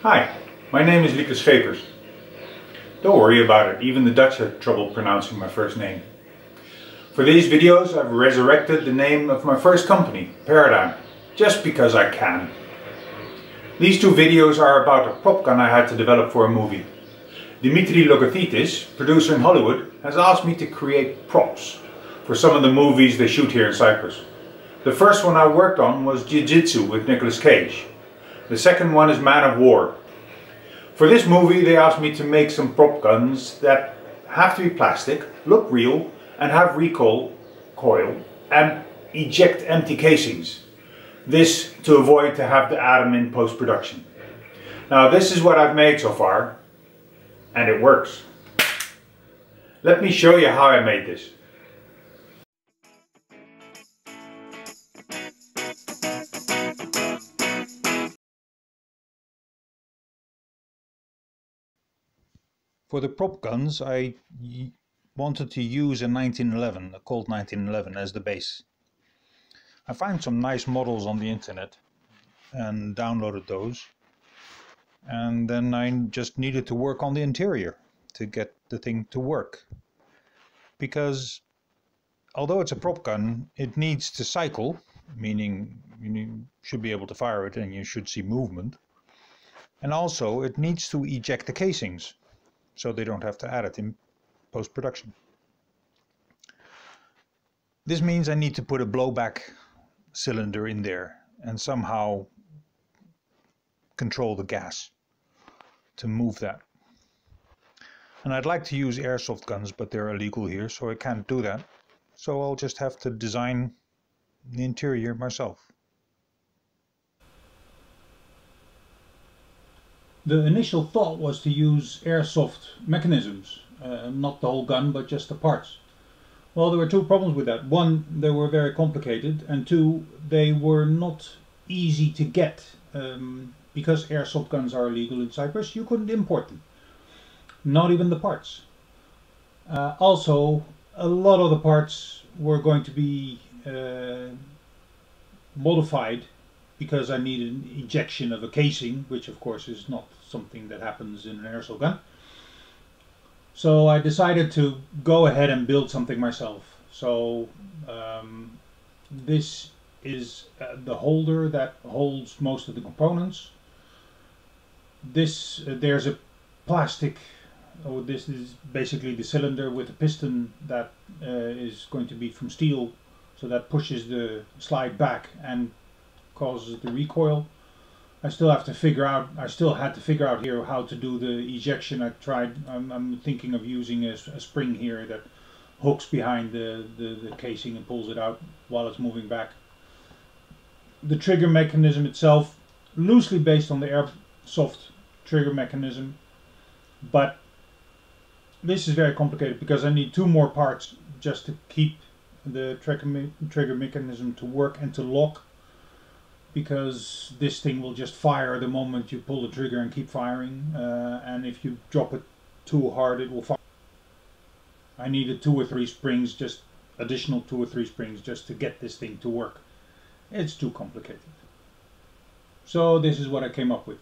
Hi, my name is Lieke Schepers. Don't worry about it, even the Dutch have trouble pronouncing my first name. For these videos I've resurrected the name of my first company, Paradigm, just because I can. These two videos are about a prop gun I had to develop for a movie. Dimitri Logothetis, producer in Hollywood, has asked me to create props for some of the movies they shoot here in Cyprus. The first one I worked on was Jiu-Jitsu with Nicolas Cage. The second one is Man of War. For this movie they asked me to make some prop guns that have to be plastic, look real, and have recoil coil and eject empty casings. This to avoid to have to add them in post-production. Now this is what I've made so far, and it works. Let me show you how I made this. For the prop guns I wanted to use a 1911, a Colt 1911 as the base. I found some nice models on the internet and downloaded those, and then I just needed to work on the interior to get the thing to work, because although it's a prop gun it needs to cycle, meaning you should be able to fire it and you should see movement, and also it needs to eject the casings so they don't have to add it in post-production. This means I need to put a blowback cylinder in there and somehow control the gas to move that. And I'd like to use airsoft guns, but they're illegal here, so I can't do that. So I'll just have to design the interior myself. The initial thought was to use airsoft mechanisms, not the whole gun but just the parts. Well, there were two problems with that. One, they were very complicated, and two, they were not easy to get. Because airsoft guns are illegal in Cyprus, you couldn't import them. Not even the parts. Also, a lot of the parts were going to be modified because I needed an ejection of a casing, which of course is not something that happens in an airsoft gun. So I decided to go ahead and build something myself. So this is the holder that holds most of the components. There's a plastic, this is basically the cylinder with a piston that is going to be from steel, so that pushes the slide back and causes the recoil. I still had to figure out here how to do the ejection. I'm thinking of using a spring here that hooks behind the casing and pulls it out while it's moving back. The trigger mechanism itself, loosely based on the airsoft trigger mechanism, but this is very complicated because I need two more parts just to keep the trigger mechanism to work and to lock, because this thing will just fire the moment you pull the trigger and keep firing, and if you drop it too hard it will fire. I needed two or three springs, just additional 2 or 3 springs just to get this thing to work. It's too complicated. So this is what I came up with.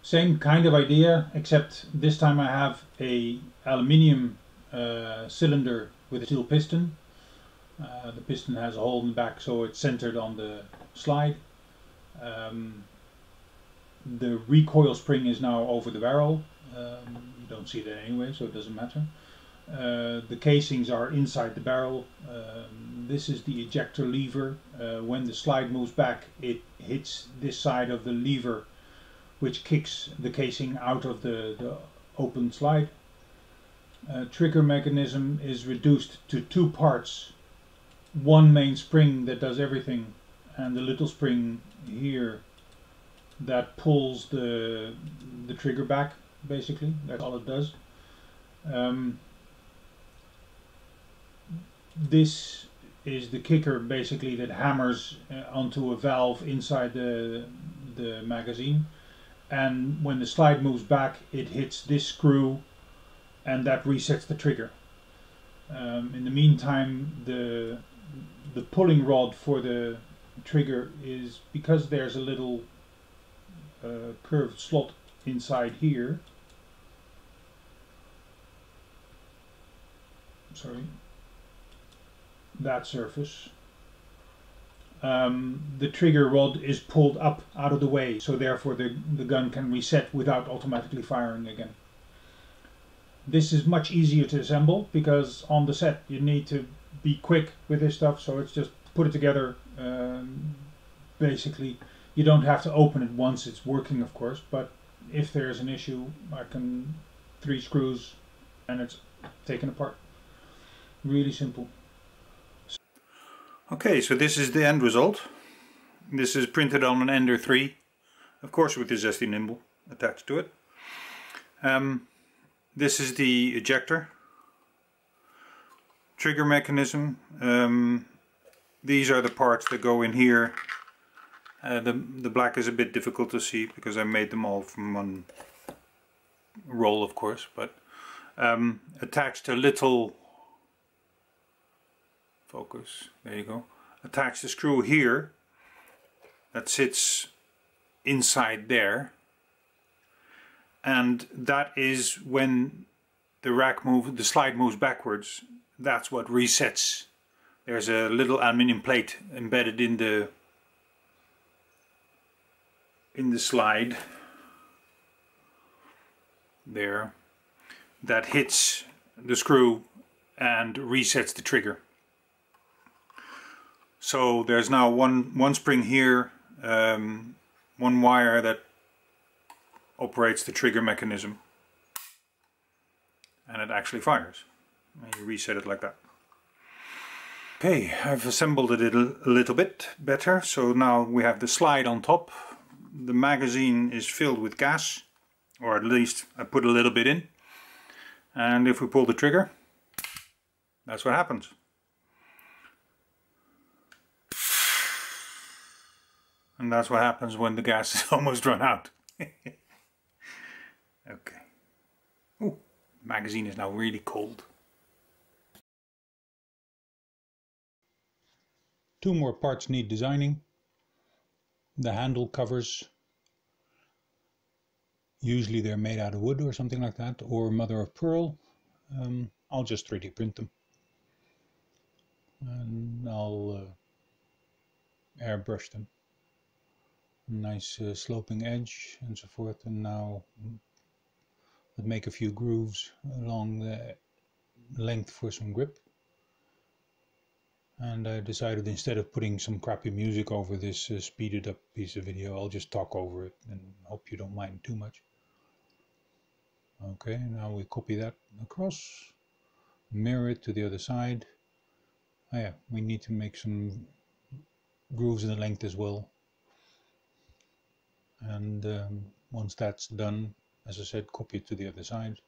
Same kind of idea, except this time I have a aluminium cylinder with a steel piston. The piston has a hole in the back, so it's centered on the slide. The recoil spring is now over the barrel. You don't see that anyway, so it doesn't matter. The casings are inside the barrel. This is the ejector lever. When the slide moves back, it hits this side of the lever, which kicks the casing out of the open slide. Trigger mechanism is reduced to 2 parts. One main spring that does everything, and the little spring here that pulls the trigger back. Basically, that's all it does. This is the kicker, basically, that hammers onto a valve inside the magazine, and when the slide moves back it hits this screw and that resets the trigger. In the meantime, the pulling rod for the trigger is, because there's a little curved slot inside here. Sorry, that surface. The trigger rod is pulled up out of the way, so therefore the gun can reset without automatically firing again. This is much easier to assemble because on the set you need to be quick with this stuff, so it's just put it together. Basically, you don't have to open it once it's working, of course, but if there's an issue, I can 3 screws and it's taken apart. Really simple. Okay, so this is the end result. This is printed on an Ender 3, of course with the zesty nimble attached to it. This is the ejector, trigger mechanism. These are the parts that go in here. The black is a bit difficult to see because I made them all from one roll, of course, but attached a little focus, there you go, attach the screw here that sits inside there, and that is when the slide moves backwards, that's what resets. There's a little aluminium plate embedded in the slide there that hits the screw and resets the trigger. So there's now one spring here, one wire that operates the trigger mechanism, and it actually fires. And you reset it like that. Okay, I've assembled it a little bit better. So now we have the slide on top. The magazine is filled with gas, or at least I put a little bit in. And if we pull the trigger, that's what happens. And that's what happens when the gas is almost run out. Okay. Ooh, the magazine is now really cold. 2 more parts need designing. The handle covers, usually they're made out of wood or something like that, or mother of pearl. I'll just 3D print them. And I'll airbrush them. Nice sloping edge and so forth, and now I'll make a few grooves along the length for some grip. And I decided instead of putting some crappy music over this speeded up piece of video, I'll just talk over it and hope you don't mind too much. Okay, now we copy that across, mirror it to the other side. Oh yeah, we need to make some grooves in the length as well. And once that's done, as I said, copy it to the other side.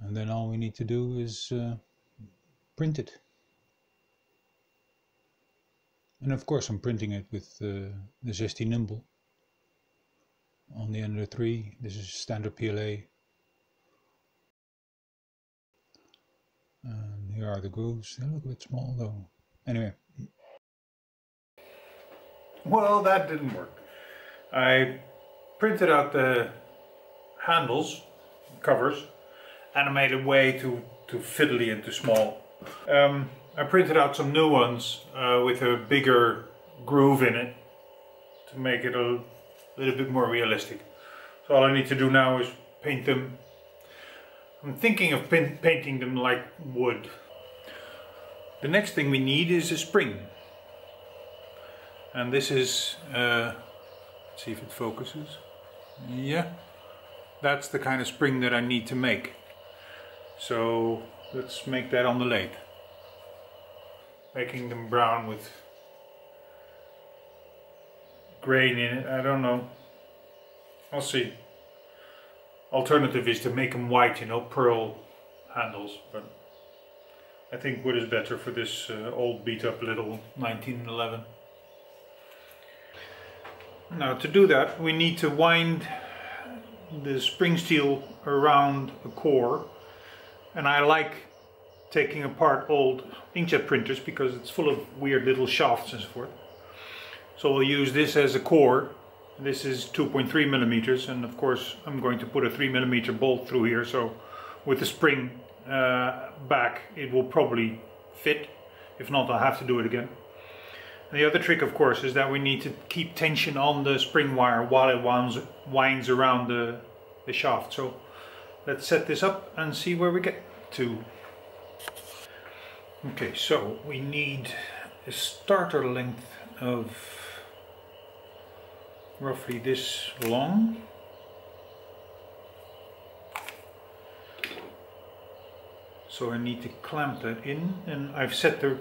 And then all we need to do is print it. And of course I'm printing it with the zesty nimble on the Ender 3. This is standard PLA. And here are the grooves. They look a bit small though. Anyway. Well, that didn't work. I printed out the handles, covers, and I made it way too fiddly and too small. I printed out some new ones with a bigger groove in it to make it a little bit more realistic. So all I need to do now is paint them. I'm thinking of painting them like wood. The next thing we need is a spring. And this is, let's see if it focuses. Yeah, that's the kind of spring that I need to make. So let's make that on the lathe. Making them brown with grain in it, I don't know. I'll see. Alternative is to make them white, you know, pearl handles, but I think wood is better for this old beat up little 1911. Now to do that we need to wind the spring steel around a core, and I like taking apart old inkjet printers because it's full of weird little shafts and so forth. So we'll use this as a core This is 2.3 millimeters, and of course I'm going to put a 3mm bolt through here, so with the spring back it will probably fit. If not, I'll have to do it again. And the other trick, of course, is that we need to keep tension on the spring wire while it winds around the shaft. So let's set this up and see where we get to. Okay, so we need a starter length of roughly this long. So I need to clamp that in, and I've set the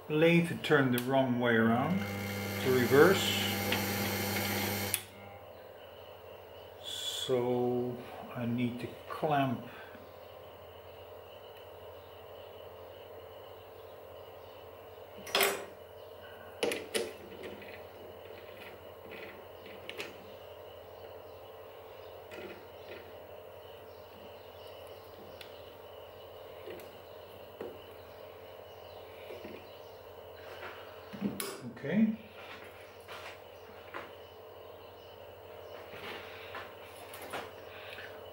lathe to turn the wrong way around, to reverse. So I need to clamp okay.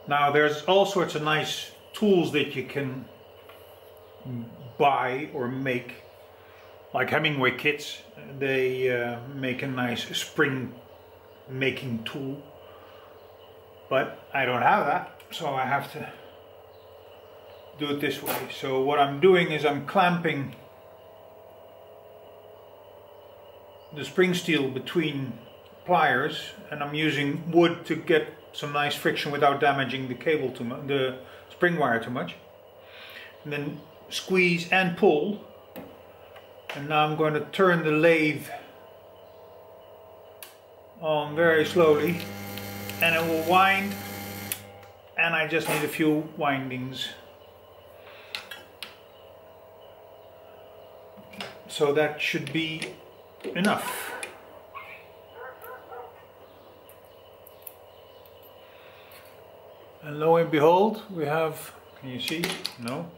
Now there's all sorts of nice tools that you can buy or make, like Hemingway kits. They make a nice spring making tool, but I don't have that, so I have to do it this way. So what I'm doing is I'm clamping the spring steel between pliers, and I'm using wood to get some nice friction without damaging the cable too much, the spring wire too much. And then squeeze and pull. And now I'm going to turn the lathe on very slowly, and it will wind, and I just need a few windings. So that should be enough. And lo and behold, we have, can you see? No.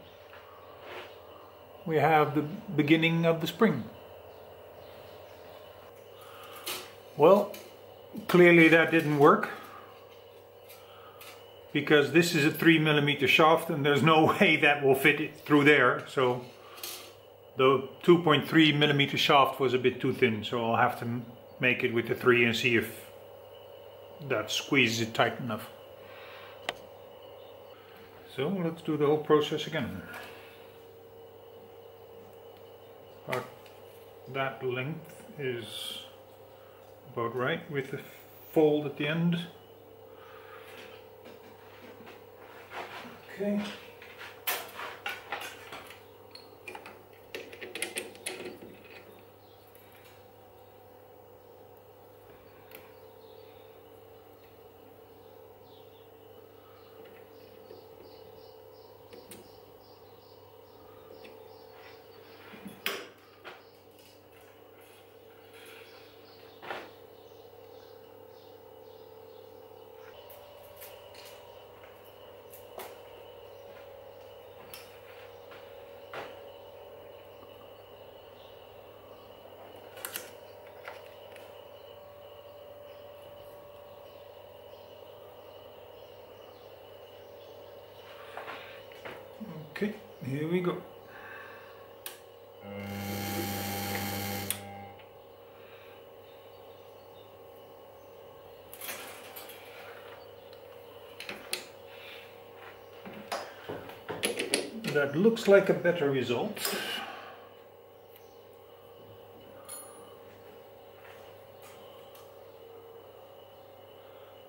We have the beginning of the spring. Well, clearly that didn't work, because this is a 3mm shaft and there's no way that will fit it through there. So the 2.3mm shaft was a bit too thin, so I'll have to make it with the 3 and see if that squeezes it tight enough. So let's do the whole process again. About that length is about right with the fold at the end. Okay. Okay, here we go. That looks like a better result.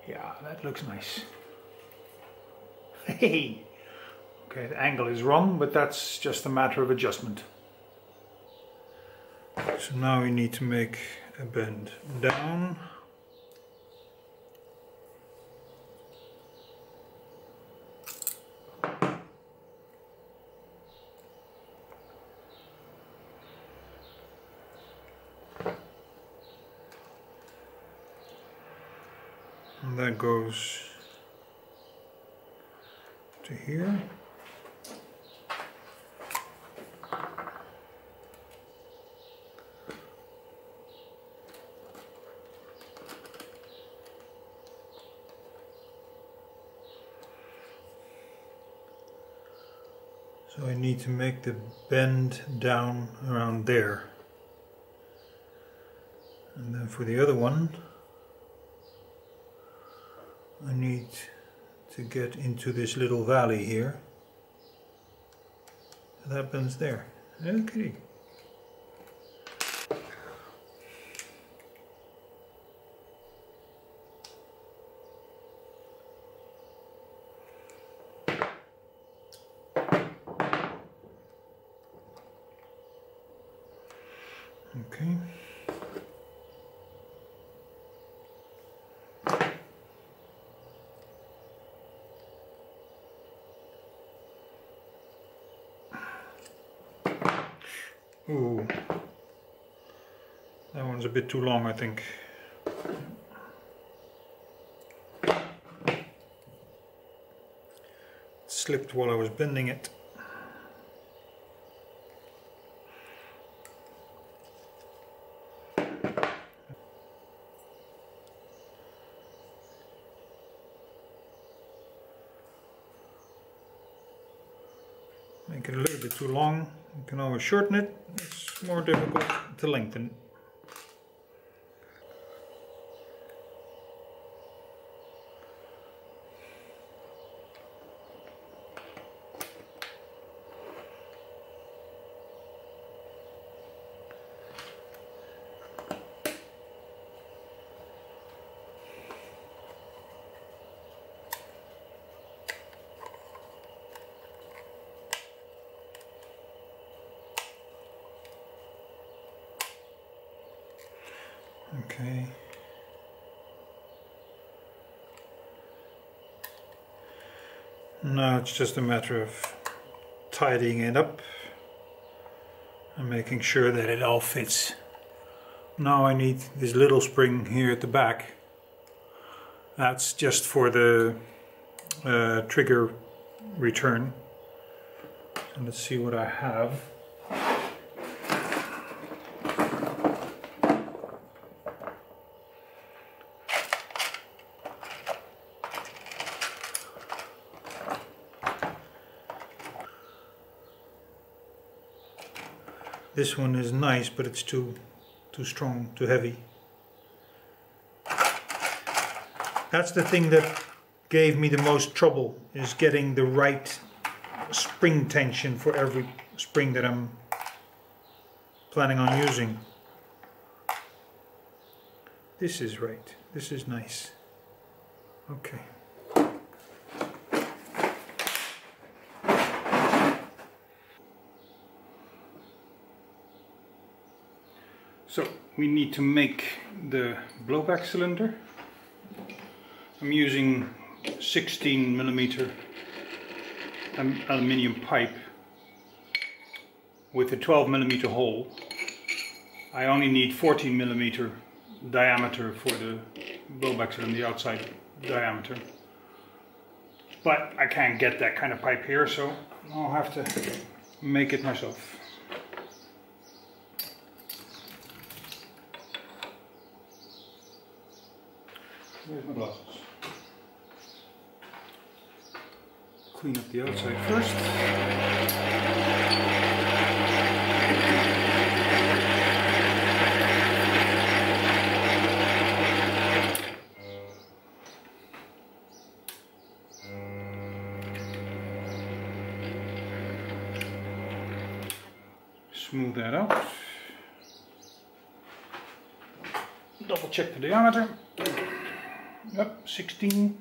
Yeah, that looks nice. Hey! Okay, the angle is wrong, but that's just a matter of adjustment. So now we need to make a bend down. And that goes to here. So I need to make the bend down around there. And then for the other one, I need to get into this little valley here. That bends there. Okay. Okay. Ooh, that one's a bit too long, I think. It slipped while I was bending it. Make it a little bit too long. You can always shorten it. It's more difficult to lengthen. Okay. Now it's just a matter of tidying it up and making sure that it all fits. Now I need this little spring here at the back. That's just for the trigger return. And let's see what I have. This one is nice, but it's too strong, too heavy. That's the thing that gave me the most trouble, is getting the right spring tension for every spring that I'm planning on using. This is right. This is nice. Okay. So we need to make the blowback cylinder. I'm using 16mm aluminium pipe with a 12mm hole. I only need 14mm diameter for the blowback cylinder, the outside diameter. But I can't get that kind of pipe here, so I'll have to make it myself. Where's my glasses? Clean up the outside first. Smooth that out. Double check the diameter. Yep, 16.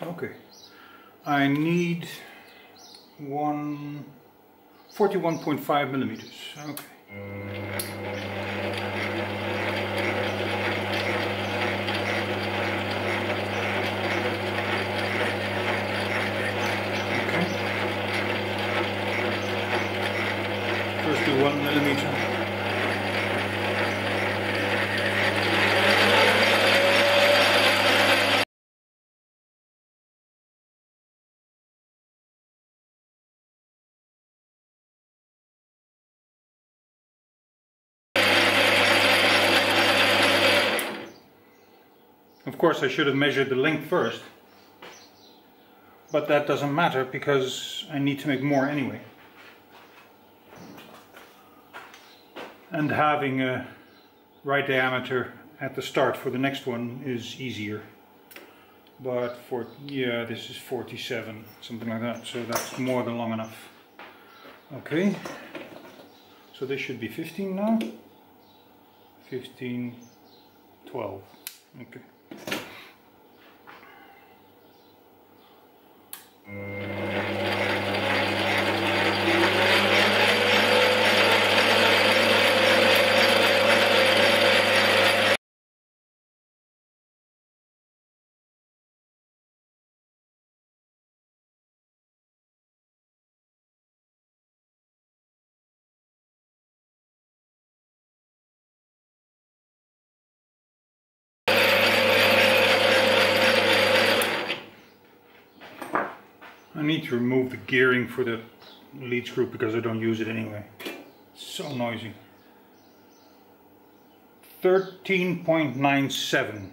Okay. I need 41.5mm. Okay. First do 1mm. Of course, I should have measured the length first, but that doesn't matter because I need to make more anyway. And having a right diameter at the start for the next one is easier. But for, yeah, this is 47, something like that, so that's more than long enough. Okay, so this should be 15 now. 15, 12, okay. I need to remove the gearing for the lead screw because I don't use it anyway. It's so noisy. 13.97.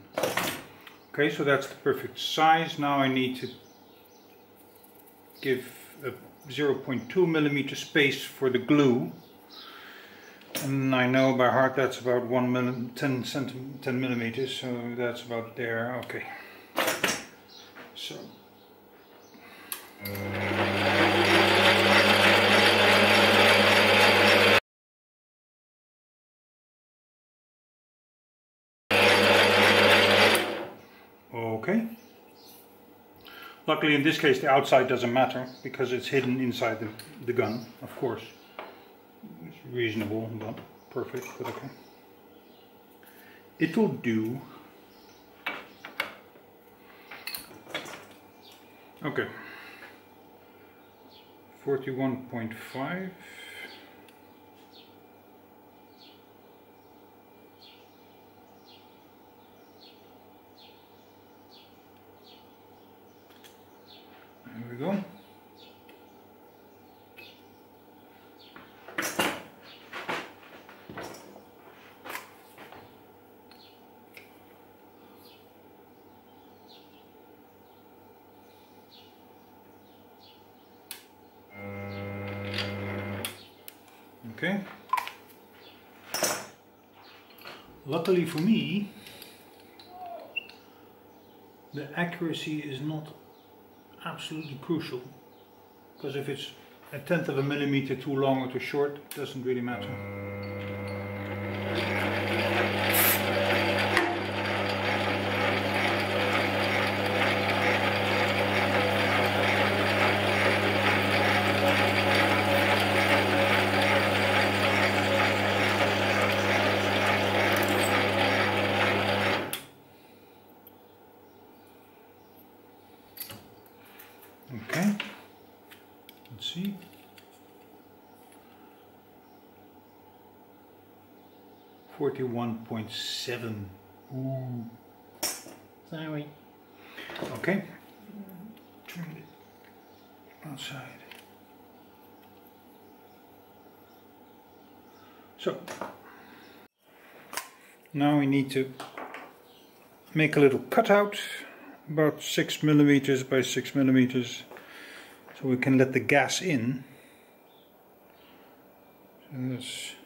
Okay, so that's the perfect size. Now I need to give a 0.2 millimeter space for the glue. And I know by heart that's about 10 millimeters, so that's about there. Okay. So. Okay. Luckily in this case the outside doesn't matter because it's hidden inside the gun, of course. It's reasonable, not perfect, but okay. It'll do. Okay. 41.5. There we go. Okay. Luckily for me, the accuracy is not absolutely crucial, because if it's a 1/10 of a millimeter too long or too short, it doesn't really matter. Okay, let's see. $41.7. Ooh. Sorry. Okay. Turn it outside. So now we need to make a little cutout. About 6 millimeters by 6 millimeters, so we can let the gas in. So this.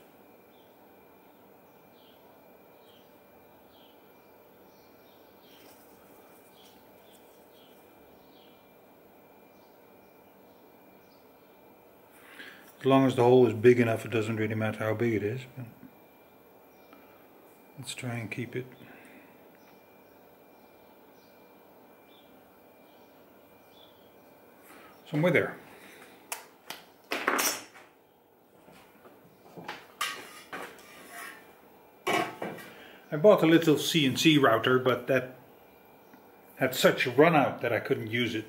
As long as the hole is big enough, it doesn't really matter how big it is. But let's try and keep it. Somewhere there. I bought a little CNC router, but that had such a run out that I couldn't use it.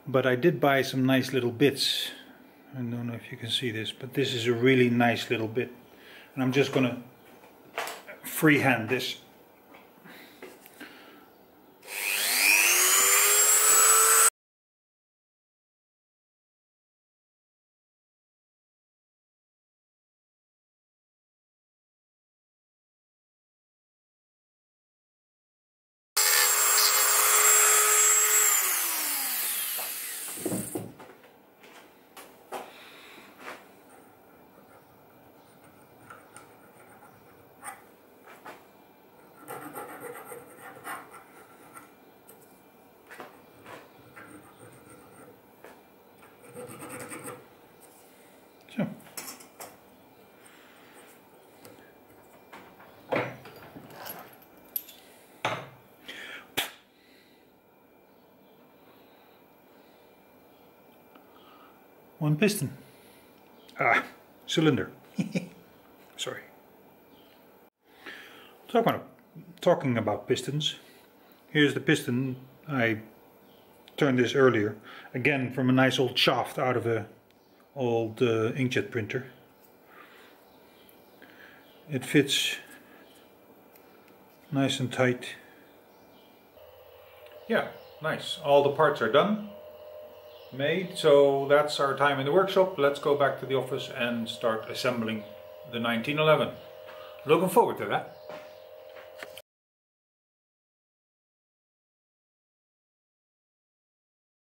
But I did buy some nice little bits. I don't know if you can see this, but this is a really nice little bit. And I'm just gonna freehand this. one piston. Cylinder. Sorry. Talking about pistons, here's the piston. I turned this earlier, again from a nice old shaft out of a old inkjet printer. It fits nice and tight. Yeah, nice. All the parts are done, made, so that's our time in the workshop. Let's go back to the office and start assembling the 1911. Looking forward to that.